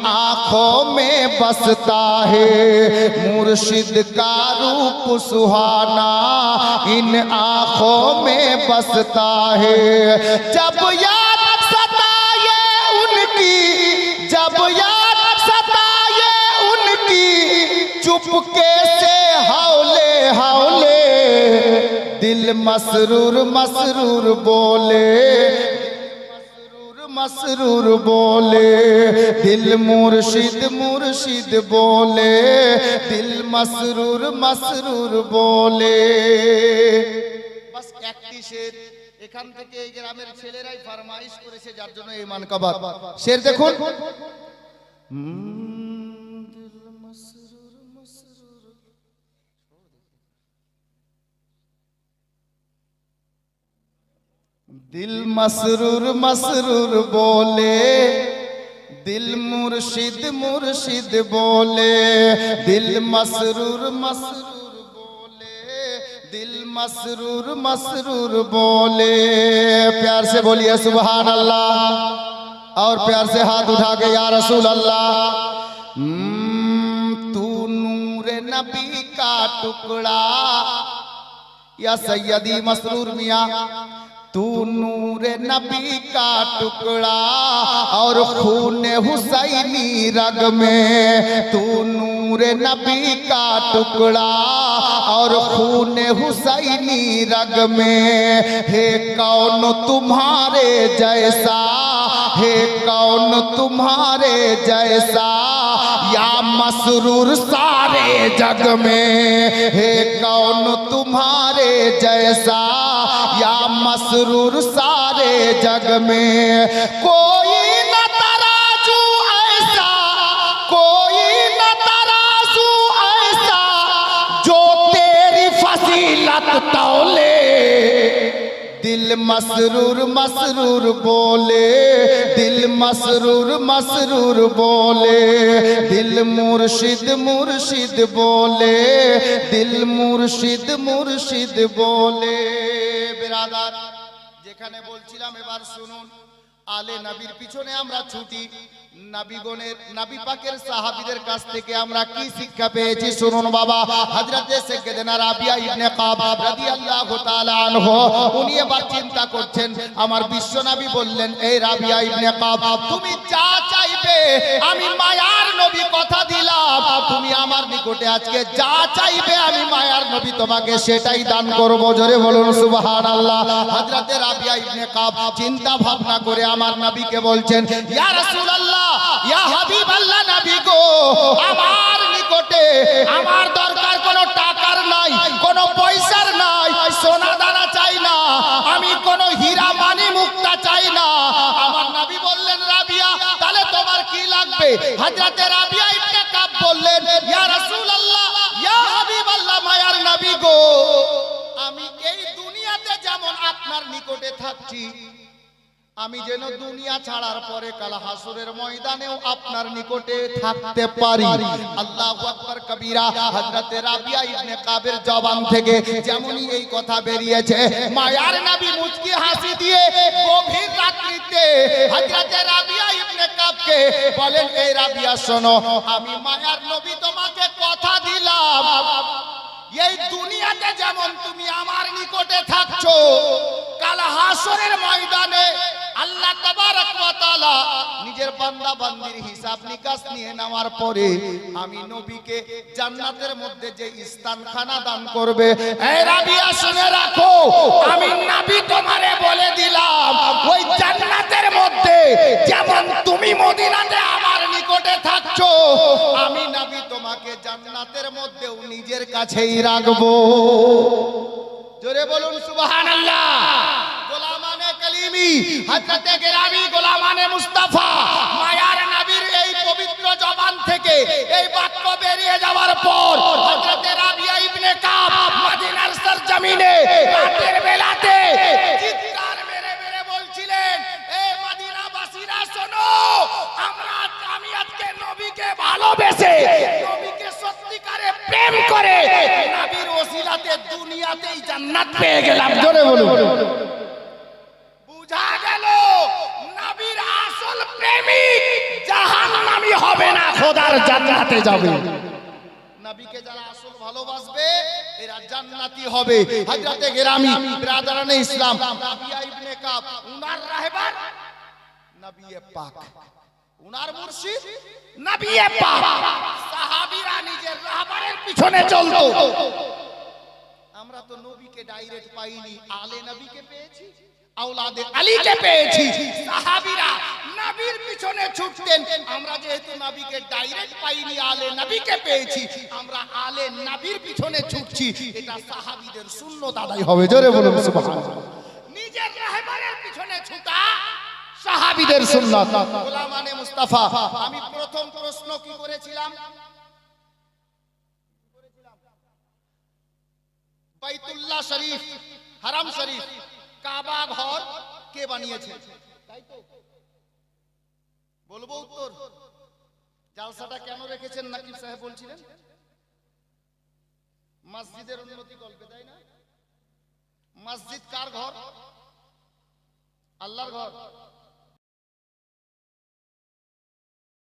आँखों में बसता है मुर्शिद का रूप सुहाना, इन आँखों में बसता है। जब याद सताए उनकी, जब याद सताए उनकी, चुपके से हौले हौले दिल मसरूर मसरूर बोले, मसरूर बोले, दिल मुर्शिद मुर्शिद बोले, दिल मसरूर मसरूर बोले। बस একটি শের এখান থেকে এই গ্রামের ছেলেরাই ফরমাইশ করেছে, যার জন্য এই মানকাবাত শের দেখুন। दिल मसरूर मसरूर बोले, दिल मुर्शिद मुर्शिद बोले, दिल मसरूर मसरूर बोले, दिल मसरूर मसरूर बोले। प्यार से बोलिए सुभान अल्लाह, और प्यार से हाथ उठा के या रसूल अल्लाह। तू नूरे नबी का टुकड़ा या सैयदी मसरूर मियाँ, तू नूरे नबी का टुकड़ा और खून हुसैनी रग में, तू नूरे नबी का टुकड़ा और खून हुसैनी रग में। हे कौन तुम्हारे जैसा, हे कौन तुम्हारे जैसा, या मसरूर सारे जग में। हे कौन तुम्हारे जैसा, या मसरूर सारे जग में। कोई न तराजू ऐसा, कोई न तराजू ऐसा, जो तेरी फसीलत तौले। दिल मसरूर मसरूर बोले, दिल मसरूर मसरूर बोले, दिल मुर्शिद मुर्शिद बोले, दिल मुर्शिद मुर्शिद बोले। बिरादार যেখানে বলছিলাম এবার শুনুন, আলে নবীর পিছনে আমরা ছুটি, নবীগণের নবী পাকের সাহাবীদের কাছ থেকে আমরা কি শিক্ষা পেয়েছি শুনুন বাবা। হযরতে সাইয়েদনা রাবিয়া ইবনে কাব রাদিয়াল্লাহু তাআলা আনহু উনি এবার চিন্তা করছেন, আমার বিশ্ব নবী বললেন, এই রাবিয়া ইবনে কাব তুমি যা চাইবে আমি মায়ার নবী কথা দিলাম, তুমি আমার নিকটে আজকে যা চাইবে আমি মায়ার নবী তোমাকে সেটাই দান করব। জোরে বলুন সুবহানাল্লাহ। হযরতে রাবিয়া ইবনে কাব চিন্তা ভাবনা করে আমার নবীকে বলছেন, ইয়া রাসূলুল্লাহ, ইয়া হাবিবাল্লাহ, নবী গো, আমার নিকটে আমার দরকার কোনো টাকার নাই, কোনো পয়সার নাই, সোনা দানা চাই না, আমি কোনো হীরা মানি মুক্তা চাই না। আমার নবী বললেন, রাবিয়া তাহলে তোমার কি লাগবে? হযরতে রাবিয়া ইবনে কাব বললেন, ইয়া রাসূলুল্লাহ, ইয়া হাবিবাল্লাহ, মায়ার নবী গো, আমি এই দুনিয়াতে যেমন আপনার নিকটে থাকছি, আমি যেন দুনিয়া ছাড়ার পরে কাল হাসরের ময়দানেও আপনার নিকটে থাকতে পারি। আল্লাহু আকবার কবীরা। হযরতে রাবিয়া ইবনে কাবের জবান থেকে যেমনই এই কথা বেরিয়েছে, মায়ার নবী মুচকি হাসি দিয়ে গভীর রাত্রিতে হযরতে রাবিয়া ইবনে কাবকে বলেন, এই রাবিয়া শোনো, আমি মায়ার নবী তোমাকে কথা দিলাম, এই দুনিয়াতে যেমন তুমি আমার নিকটে থাকছো, কাল হাসরের ময়দানে আল্লাহ তাবারক ওয়া তাআলা নিজের বান্দা বান্দির হিসাব নিকাশ নিয়ে নেওয়ার পরে আমি নবীকে জান্নাতের মধ্যে যে স্থানখানা দান করবে। এই রাবিয়া শুনে রাখো, আমি নবী তোমারে বলে দিলাম, ওই জান্নাতের মধ্যে যেমন তুমি মদিনাতে আমার নিকটে থাকছো, আমি নবী তোমাকে জান্নাতের মধ্যেও নিজের কাছেই রাখবো। জোরে বলুন সুবহানাল্লাহ। গোলামানে কালিমি, হযরতে গেরামি গোলামানে মুস্তাফা, মায়ার নবীর এই পবিত্র জবান থেকে এই বাক্য বেরিয়ে যাওয়ার পর হযরতে রাবিয়া ইবনে কাব মদিনার সরজমিনে রাতের বেলাতে চিৎকার মেরে মেরে বলছিলেন, এই মদিনাবাসীরা শোনো, আমি আজকে নবীকে ভালোবেসে, নবীকে সত্যিকারে প্রেম করে নবীর ওসিলাতে দুনিয়াতেই জান্নাত পেয়ে গেলাম। জোরে বলুন। বুঝা গেল নবীর আসল প্রেমিক জাহান্নামী হবে খোদার জান্নাতে যাবে। নবীকে যারা আসল ভালোবাসবে এরা জান্নাতি হবে। হযরতে গেরামি ব্রাদারানে ইসলাম রাবিয়া ইবনে কাব উনার রাহবার নবিয়ে পাক, উনার মুর্শিদ নবিয়ে পাক, সাহাবীরা নিজের রাহবারের পিছনে চলতো। আমরা তো নবীকে ডাইরেক্ট পাইনি, আলে নবীকে পেয়েছি, আওলাদে আলীকে পেয়েছি। সাহাবীরা নবীর পিছনে ছুটতেন, আমরা যেহেতু নবীকে ডাইরেক্ট পাইনি, আলে নবীকে পেয়েছি, আমরা আলে নবীর পিছনে ছুটছি। এটা সাহাবীদের সুন্নাত আদায় হবে। জোরে বলুন সুবহানাল্লাহ। নিজের রাহবারের পিছনে ছুটা সাহাবীদের সুন্নাত। গোলামানে মুস্তাফা, আমি প্রথম প্রশ্ন কি করেছিলাম? বাইতুল্লাহ শরীফ, হারাম শরীফ, কাবা ঘর কে বানিয়েছে? তাই তো বলবো উত্তর। জালসাটা কেন রেখেছেন নাকিব সাহেব বলছিলেন? মসজিদের উন্নতি গল্পে, তাই না? মসজিদ কার ঘর? আল্লাহর ঘর।